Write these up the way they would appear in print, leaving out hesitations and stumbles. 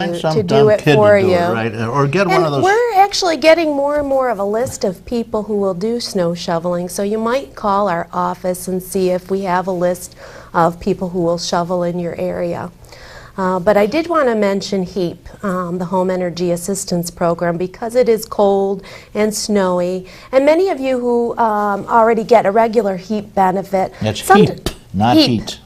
to do it for you. Right? Or get one of those. We're actually getting more and more of a list of people who will do snow shoveling, so you might call our office and see if we have a list of people who will shovel in your area. But I did want to mention HEAP, the Home Energy Assistance Program, because it is cold and snowy, and many of you who already get a regular HEAP benefit. That's HEAP, not heat.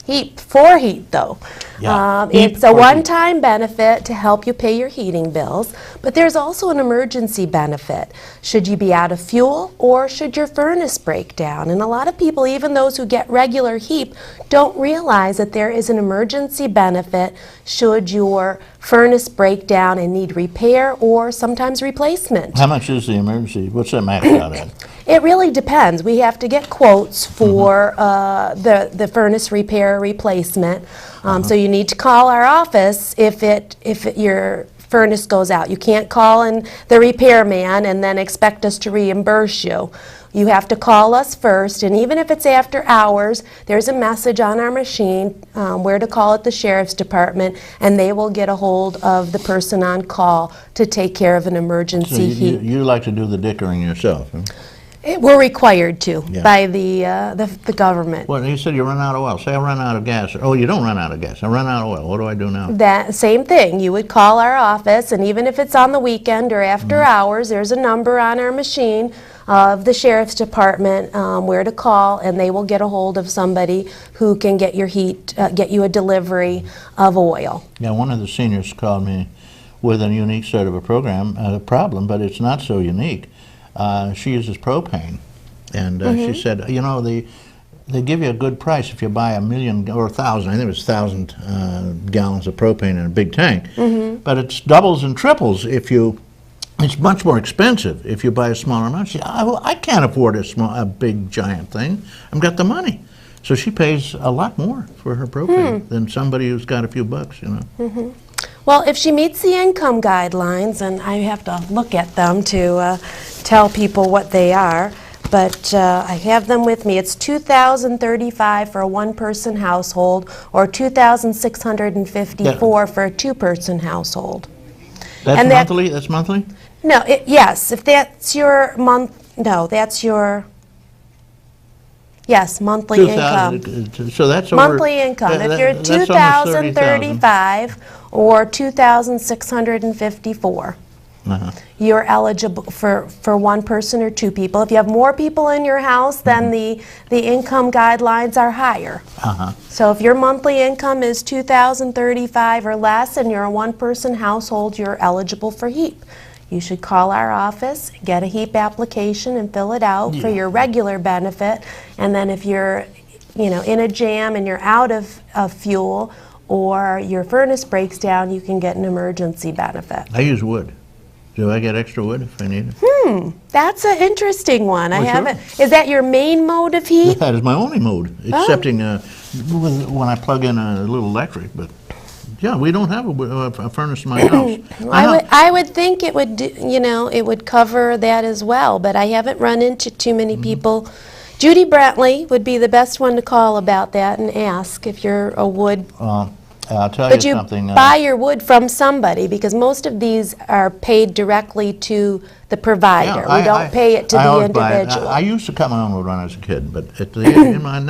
HEAP, for heat though. Yeah. It's a one-time benefit to help you pay your heating bills, but there's also an emergency benefit. Should you be out of fuel or should your furnace break down? And a lot of people, even those who get regular HEAP, don't realize that there is an emergency benefit should your furnace break down and need repair or sometimes replacement. How much is the emergency? What's that max out at? It really depends. We have to get quotes for the furnace repair or replacement. So you need to call our office if your furnace goes out. You can't call in the repairman and then expect us to reimburse you. You have to call us first, and even if it's after hours, there's a message on our machine where to call at the Sheriff's Department, and they will get a hold of the person on call to take care of an emergency heat. You like to do the dickering yourself, huh? We're required to by the government. Well, you said you run out of oil. Say I run out of gas. Oh, you don't run out of gas. I run out of oil. What do I do now? That same thing. You would call our office, and even if it's on the weekend or after hours, there's a number on our machine of the Sheriff's Department where to call, and they will get a hold of somebody who can get your get you a delivery of oil. Yeah, one of the seniors called me with a unique sort of a problem, but it's not so unique. She uses propane, and she said, you know, they give you a good price if you buy 1,000,000 or 1,000. I think it was 1,000 gallons of propane in a big tank. But it's doubles and triples if you. It's much more expensive if you buy a smaller amount. She said, I can't afford a big giant thing. I've got the money, so she pays a lot more for her propane than somebody who's got a few bucks, you know. Well, if she meets the income guidelines, and I have to look at them to tell people what they are, but I have them with me. It's $2,035 for a one-person household, or $2,654 for a two-person household. That's monthly? That's monthly? No, yes, if that's your that's your, yes, monthly income. So that's monthly income. If you're $2,035 or $2,654, you're eligible for one person or two people. If you have more people in your house, then the income guidelines are higher. So if your monthly income is $2,035 or less and you're a one-person household, you're eligible for HEAP. You should call our office, get a HEAP application, and fill it out for your regular benefit. And then if you're, you know, in a jam and you're out of fuel or your furnace breaks down, you can get an emergency benefit. I use wood. Do I get extra wood if I need it? That's an interesting one. Oh, I haven't. Is that your main mode of heat? That is my only mode, excepting when I plug in a little electric. But yeah, we don't have a furnace in my house. I would think it would, you know, it would cover that as well. But I haven't run into too many people. Judy Brantley would be the best one to call about that and ask if you're a wood. I'll tell you something. But you buy your wood from somebody, because most of these are paid directly to the provider. We don't pay it to the individual. I used to cut my own wood when I was a kid, but now I'm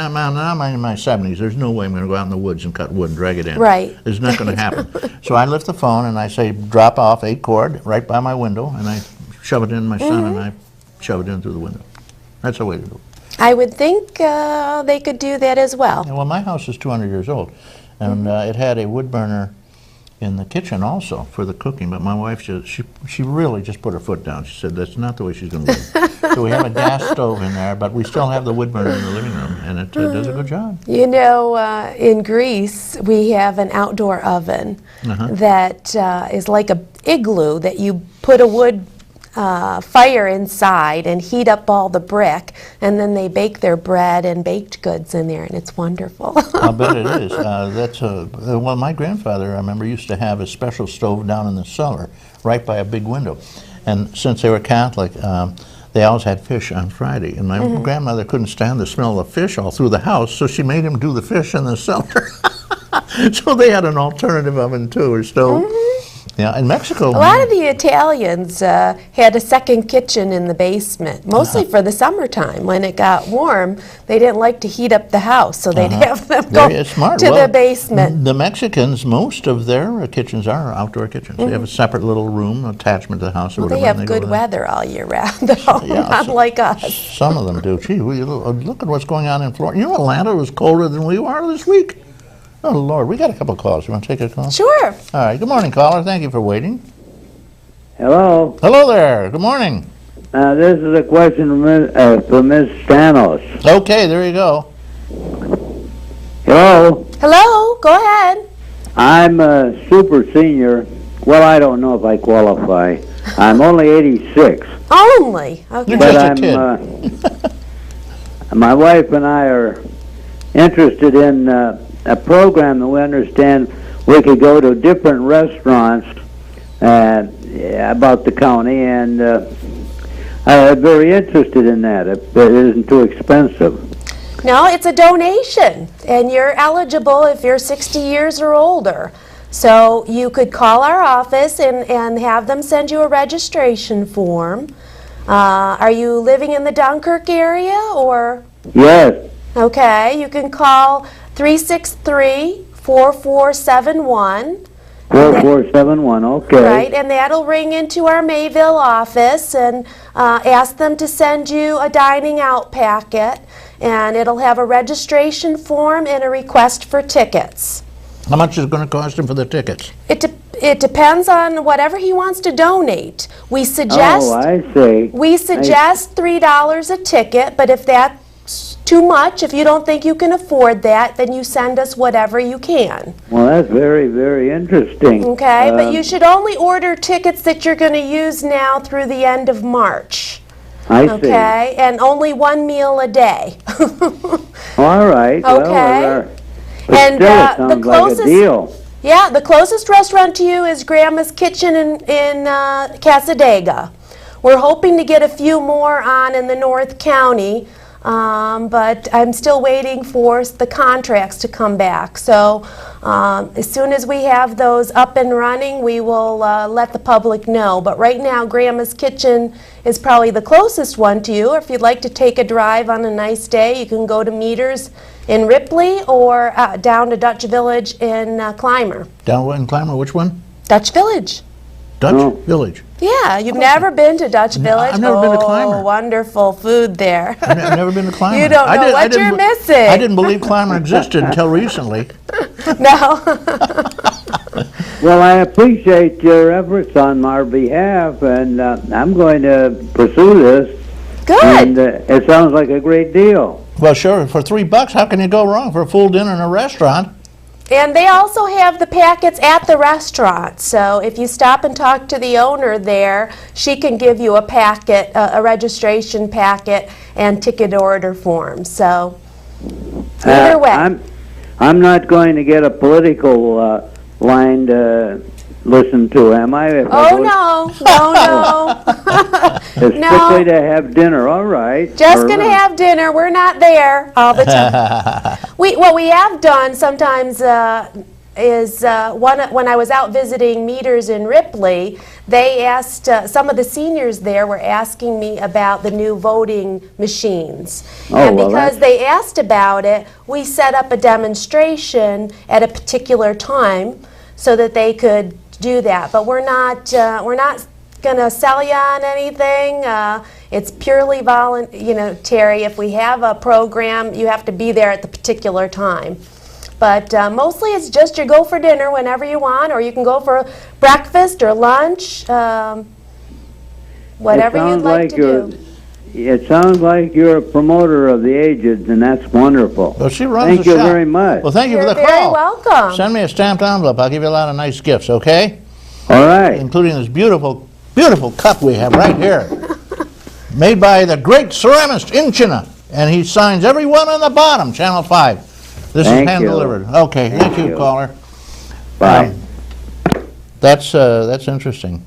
in my 70s. There's no way I'm going to go out in the woods and cut wood and drag it in. Right. It's not going to happen. So I lift the phone and I say, drop off 8 cord right by my window, and I shove it in my son and I shove it in through the window. That's the way to do it. I would think they could do that as well. Yeah, well, my house is 200 years old. And it had a wood burner in the kitchen also for the cooking, but my wife, she really just put her foot down. She said that's not the way she's going to do it. So we have a gas stove in there, but we still have the wood burner in the living room, and it does a good job. You know, in Greece, we have an outdoor oven that is like a igloo that you put a wood fire inside and heat up all the brick, and then they bake their bread and baked goods in there, and it's wonderful. I bet it is. Well, my grandfather, I remember, used to have a special stove down in the cellar right by a big window, and since they were Catholic, they always had fish on Friday, and my grandmother couldn't stand the smell of fish all through the house, so she made him do the fish in the cellar. So they had an alternative oven too, or stove. Yeah, in Mexico. A lot of the Italians had a second kitchen in the basement, mostly for the summertime. When it got warm, they didn't like to heat up the house, so they'd have them go Very smart. to Well, the basement. The Mexicans, most of their kitchens are outdoor kitchens. They have a separate little room attachment to the house or Well, whatever. they have and go good there. weather all year round, though, Yeah, unlike us. Some of them do. Gee, look at what's going on in Florida. You know, Atlanta was colder than we are this week. Oh, Lord, we got a couple of calls. You want to take a call? Sure. All right. Good morning, caller. Thank you for waiting. Hello. Hello there. Good morning. This is a question for Ms. Spanos. Okay, there you go. Hello. Hello, go ahead. I'm a super senior. Well, I don't know if I qualify. I'm only 86. Only. Okay. You're But just a kid. my wife and I are interested in a program that we understand we could go to different restaurants about the county, and I'm very interested in that. If it isn't too expensive. No, it's a donation, and you're eligible if you're 60 years or older. So you could call our office and have them send you a registration form. Are you living in the Dunkirk area, or? Yes. Okay, you can call 363-4471. 4471, okay. Right, and that'll ring into our Mayville office and ask them to send you a dining out packet, and it'll have a registration form and a request for tickets. How much is it going to cost him for the tickets? It depends on whatever he wants to donate. We suggest I see. $3 a ticket, but if that's too much, if you don't think you can afford that, then you send us whatever you can. Well, that's very, very interesting. Okay, but you should only order tickets that you're going to use now through the end of March. I see. Okay, and only one meal a day. All right. Okay. But And, still, it the sounds closest- like a deal. Yeah, the closest restaurant to you is Grandma's Kitchen in Casadega. We're hoping to get a few more on in the North County, but I'm still waiting for the contracts to come back. So as soon as we have those up and running, we will let the public know. But right now, Grandma's Kitchen is probably the closest one to you. Or if you'd like to take a drive on a nice day, you can go to Meters in Ripley or down to Dutch Village in Clymer. Down in Clymer, which one? Dutch Village. Dutch Oh. Village. Yeah, you've never been to Dutch Village? I've never been to Clymer. Oh, wonderful food there. I've never been to Clymer. You don't know what didn't you're be- missing. I didn't believe Clymer existed until recently. No. Well, I appreciate your efforts on our behalf, and I'm going to pursue this. And Good. it sounds like a great deal. Well, sure, for $3, how can you go wrong for a full dinner in a restaurant? And they also have the packets at the restaurant. So if you stop and talk to the owner there, she can give you a packet, a registration packet, and ticket order form. So either way. I'm not going to get a political line to listen to, am I? If I Oh, go- no. It's no. strictly to have dinner, all right. Just Or- going to have dinner. We're not there all the time. What we have done sometimes is when I was out visiting Meters in Ripley, they asked, some of the seniors there were asking me about the new voting machines. Oh, And well, because they asked about it, we set up a demonstration at a particular time so that they could do that. But we're not going to sell you on anything. It's purely voluntary. If we have a program, you have to be there at the particular time. But mostly it's just you go for dinner whenever you want, or you can go for breakfast or lunch, whatever you'd like to do. It sounds like you're a promoter of the aged, and that's wonderful. Well, she runs Thank the you shop. very much. Well, thank you You're for the very call. welcome. Send me a stamped envelope. I'll give you a lot of nice gifts, okay? All right. Including this beautiful, beautiful cup we have right here. Made by the great ceramist in China. And he signs every one on the bottom, Channel 5. This Thank is hand you. delivered. Okay, thank you, you. caller. Bye. That's interesting.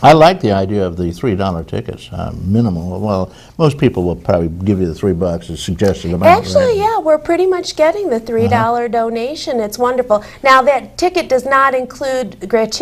I like the idea of the $3 tickets, minimal. Well, most people will probably give you the $3, a suggested amount. Actually, right? yeah, we're pretty much getting the $3 donation. It's wonderful. Now, that ticket does not include gratuity.